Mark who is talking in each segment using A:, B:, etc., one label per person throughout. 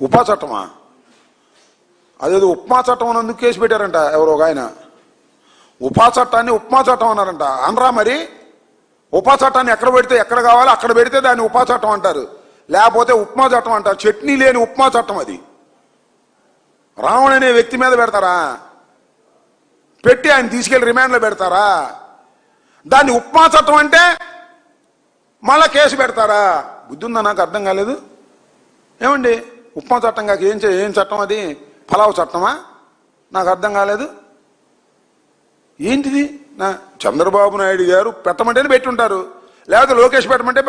A: ఉపా చట్టమా? అదేదో ఉప్మా చట్టం అని అందుకు కేసు పెట్టారంట ఎవరో ఒక ఆయన. ఉపా చట్టాన్ని ఉప్మా చట్టం అన్నారంట. అనరా మరి? ఉపా చట్టాన్ని ఎక్కడ పెడితే ఎక్కడ కావాలో అక్కడ పెడితే దాన్ని ఉపా చట్టం అంటారు, లేకపోతే ఉప్మా చట్టం అంటారు. చట్నీ లేని ఉప్మా చట్టం అది. రావణ్ అనే వ్యక్తి మీద పెడతారా? పెట్టి ఆయన తీసుకెళ్లి రిమాండ్లో పెడతారా? దాన్ని ఉప్మా చట్టం అంటే మళ్ళా కేసు పెడతారా? బుద్ధి ఉందా? నాకు అర్థం కాలేదు. ఏమండి ఉప్మా చట్టం కాక ఏం చట్టం అది? పలావ్ చట్టమా? నాకు అర్థం కాలేదు. ఏంటిది? చంద్రబాబు నాయుడు గారు పెట్టమంటేనే పెట్టుంటారు, లేకపోతే లోకేష్ పెట్టమంటే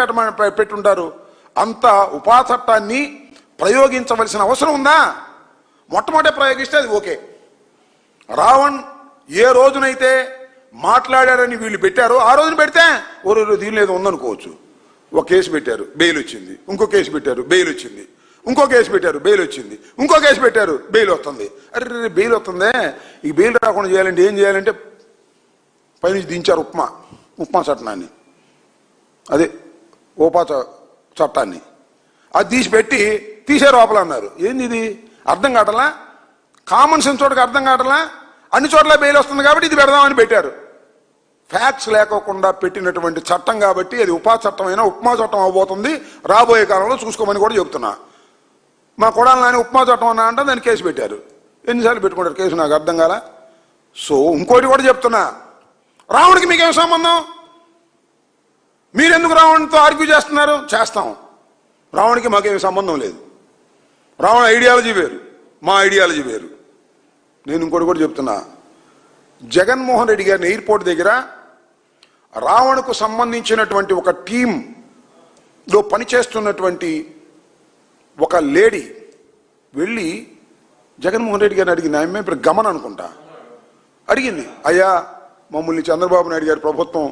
A: పెట్టుంటారు. అంత ఉపా చట్టాన్ని ప్రయోగించవలసిన అవసరం ఉందా? మొట్టమొదటి ప్రయోగిస్తే అది ఓకే. రావణ్ ఏ రోజునైతే మాట్లాడారని వీళ్ళు పెట్టారో ఆ రోజున పెడితే దీనిలో ఏదో ఉందనుకోవచ్చు. ఒక కేసు పెట్టారు, బెయిల్ వచ్చింది. ఇంకో కేసు పెట్టారు, బెయిల్ వచ్చింది. ఇంకో కేసు పెట్టారు, బెయిల్ వచ్చింది. ఇంకో కేసు పెట్టారు, బెయిల్ వస్తుంది. అరే బెయిల్ వస్తుందే, ఈ బెయిల్ రాకుండా చేయాలంటే ఏం చేయాలంటే పైనుంచి దించారు ఉప్మా చట్టాన్ని, అదే ఉపా చట్టాన్ని. అది తీసే లోపల అన్నారు. ఏంది ఇది? అర్థం కావటలా? కామన్ సెన్స్ చోటకి అర్థం కావటలా? అన్ని చోట్ల బెయిల్ వస్తుంది కాబట్టి ఇది పెడదామని పెట్టారు. ఫ్యాక్ట్స్ లేకోకుండా పెట్టినటువంటి చట్టం కాబట్టి అది ఉపా చట్టం అయినా ఉప్మా చట్టం అవబోతుంది రాబోయే కాలంలో, చూసుకోమని కూడా చెబుతున్నా. మా కొడాలి నాని ఉప్మా చట్టం అన్నా అంటే దాన్ని కేసు పెట్టారు. ఎన్నిసార్లు పెట్టుకుంటారు కేసు? నాకు అర్థం కాల. సో ఇంకోటి కూడా చెప్తున్నా, రావణ్కి మీకేం సంబంధం? మీరెందుకు రావణ్తో ఆర్గ్యూ చేస్తున్నారు? చేస్తాం. రావణ్కి మాకేం సంబంధం లేదు. రావణ్ ఐడియాలజీ వేరు, మా ఐడియాలజీ వేరు. నేను ఇంకోటి కూడా చెప్తున్నా, జగన్మోహన్ రెడ్డి గారిని ఎయిర్పోర్ట్ దగ్గర రావణ్కు సంబంధించినటువంటి ఒక టీంలో పనిచేస్తున్నటువంటి ఒక లేడీ వెళ్ళి జగన్మోహన్ రెడ్డి గారిని అడిగింది. ఆమె ఇప్పుడు గమన్ అనుకుంటా అడిగింది, అయ్యా మమ్మల్ని చంద్రబాబు నాయుడు గారి ప్రభుత్వం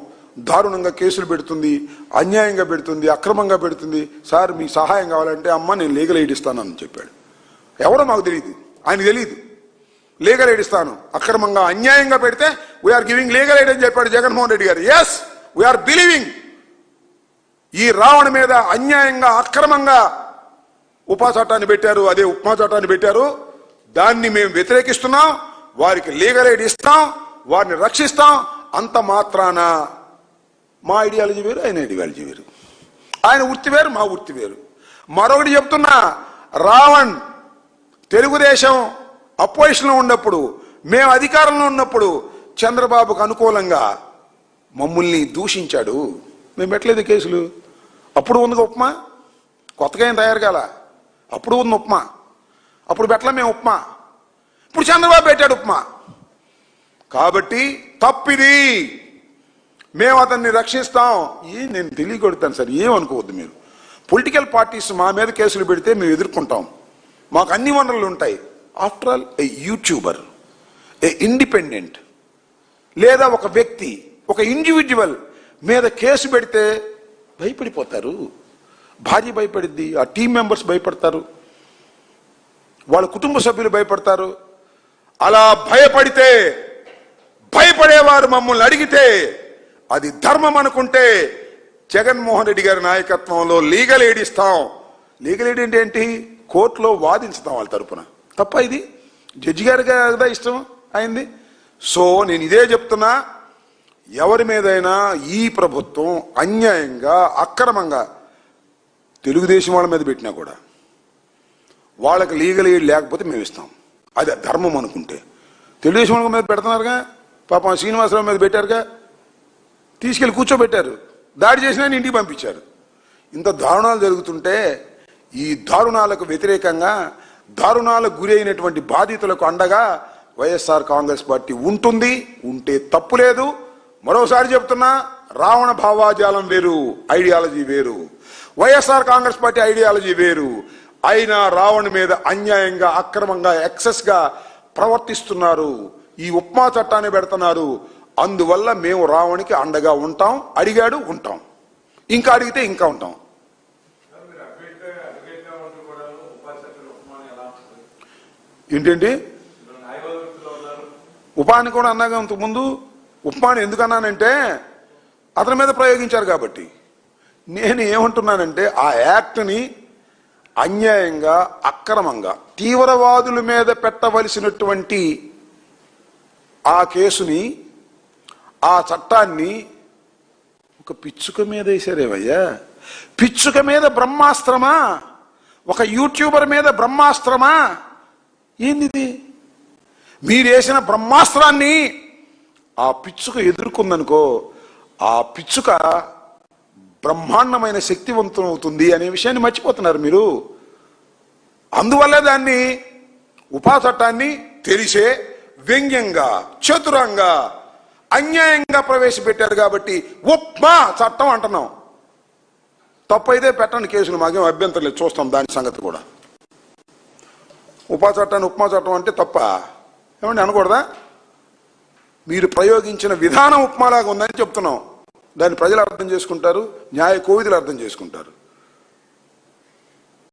A: దారుణంగా కేసులు పెడుతుంది, అన్యాయంగా పెడుతుంది, అక్రమంగా పెడుతుంది, సార్ మీ సహాయం కావాలంటే అమ్మ నేను లీగల్ ఎయిడ్ ఇస్తానని చెప్పాడు. ఎవరో మాకు తెలియదు, ఆయనకు తెలియదు. లీగల్ ఎయిడ్ ఇస్తాను, అక్రమంగా అన్యాయంగా పెడితే వీఆర్ గివింగ్ లీగల్ ఎయిడ్ అని చెప్పాడు జగన్మోహన్ రెడ్డి గారు. Yes, we are believing. ఈ రావణ్ మీద అన్యాయంగా అక్రమంగా ఉపా చట్టాన్ని పెట్టారు, అదే ఉప్మా చట్టాన్ని పెట్టారు. దాన్ని మేము వ్యతిరేకిస్తున్నాం, వారికి లీగల్ ఎయిడ్ ఇస్తాం, వారిని రక్షిస్తాం. అంత మాత్రాన మా ఐడియాలజీ వేరు, ఆయన ఐడియాలజీ వేరు. ఆయన వృత్తి వేరు, మా వృత్తి వేరు. మరొకటి చెప్తున్నా, రావణ్ తెలుగుదేశం అపోజిషన్లో ఉన్నప్పుడు, మేము అధికారంలో ఉన్నప్పుడు చంద్రబాబుకు అనుకూలంగా మమ్మల్ని దూషించాడు. మేము పెట్టలేదు కేసులు. అప్పుడు ఉంది ఉప్మా, కొత్తగా ఏం తయారు కాల. అప్పుడు ఉంది ఉప్మా, అప్పుడు పెట్టలే మేము ఉప్మా. ఇప్పుడు చంద్రబాబు పెట్టాడు ఉప్మా. కాబట్టి తప్పిది, మేము అతన్ని రక్షిస్తాం. నేను తెలియకొడతాను సార్, ఏమనుకోవద్దు మీరు. పొలిటికల్ పార్టీస్ మా మీద కేసులు పెడితే మేము ఎదుర్కొంటాం, మాకు అన్ని వనరులు ఉంటాయి. After all A YouTuber, a independent, లేదా ఒక వ్యక్తి, ఒక ఇండివిజువల్ మీద కేసు పెడితే భయపడిపోతారు. భార్య భయపడిద్ది, ఆ టీం మెంబర్స్ భయపడతారు, వాళ్ళ కుటుంబ సభ్యులు భయపడతారు. అలా భయపడేవారు మమ్మల్ని అడిగితే అది ధర్మం అనుకుంటే జగన్మోహన్ రెడ్డి గారి నాయకత్వంలో లీగల్ ఎయిడ్ ఇస్తాం. లీగల్ ఎయిడ్ అంటే ఏంటి? కోర్టులో వాదించుతాం వాళ్ళ తరపున. తప్ప ఇది? జడ్జి గారికి కదా ఇష్టం అయింది. సో నేను ఇదే చెప్తున్నా, ఎవరి మీదైనా ఈ ప్రభుత్వం అన్యాయంగా అక్రమంగా తెలుగుదేశం వాళ్ళ మీద పెట్టినా కూడా వాళ్ళకి లీగల్ ఎయిడ్ లేకపోతే మేము ఇస్తాం. అది ధర్మం అనుకుంటే. తెలుగుదేశం వాళ్ళ మీద పెడుతున్నారుగా, పాపం శ్రీనివాసరావు మీద పెట్టారుగా, తీసుకెళ్లి కూర్చోబెట్టారు, దాడి చేసినా ఇంటికి పంపించారు. ఇంత దారుణాలు జరుగుతుంటే ఈ దారుణాలకు వ్యతిరేకంగా, దారుణాలకు గురి అయినటువంటి బాధితులకు అండగా వైఎస్ఆర్ కాంగ్రెస్ పార్టీ ఉంటుంది. ఉంటే తప్పు లేదు. మరోసారి చెప్తున్నా, రావణ భావాజాలం వేరు, ఐడియాలజీ వేరు. వైఎస్ఆర్ కాంగ్రెస్ పార్టీ ఐడియాలజీ వేరు. అయినా రావణ్ మీద అన్యాయంగా అక్రమంగా ఎక్సెస్ గా ప్రవర్తిస్తున్నారు. ఈ ఉప్మా చట్టాన్ని పెడుతున్నారు. అందువల్ల మేము రావణ్కి అండగా ఉంటాం. అడిగాడు, ఉంటాం. ఇంకా అడిగితే ఇంకా ఉంటాం. ఏంటండి ఉపాని కూడా అన్నాగా ఇంతకుముందు. ఉప్మాని ఎందుకన్నానంటే అతని మీద ప్రయోగించారు కాబట్టి. నేను ఏమంటున్నానంటే ఆ యాక్ట్ని అన్యాయంగా అక్రమంగా తీవ్రవాదుల మీద పెట్టవలసినటువంటి ఆ కేసుని ఆ చట్టాన్ని ఒక పిచ్చుక మీద వేసారేవయ్యా. పిచ్చుక మీద బ్రహ్మాస్త్రమా? ఒక యూట్యూబర్ మీద బ్రహ్మాస్త్రమా? ఏంది? మీరు వేసిన బ్రహ్మాస్త్రాన్ని ఆ పిచ్చుక ఎదుర్కొందనుకో, ఆ పిచ్చుక బ్రహ్మాండమైన శక్తివంతం అవుతుంది అనే విషయాన్ని మర్చిపోతున్నారు మీరు. అందువల్ల దాన్ని ఉపా చట్టాన్ని తెలిసే వ్యంగ్యంగా చతురంగా అన్యాయంగా ప్రవేశపెట్టారు కాబట్టి ఉప్మా చట్టం అంటున్నాం. తప్పైతే పెట్టండి కేసులు, మాకేం అభ్యంతరం లేదు, చూస్తాం దాని సంగతి కూడా. ఉపా చట్టాన్ని ఉప్మా చట్టం అంటే తప్ప ఏమండి అనకూడదా? మీరు ప్రయోగించిన విధానం ఉప్మాలాగా ఉందని చెప్తున్నాం. దాన్ని ప్రజలు అర్థం చేసుకుంటారు, న్యాయ కోవిదులు అర్థం చేసుకుంటారు.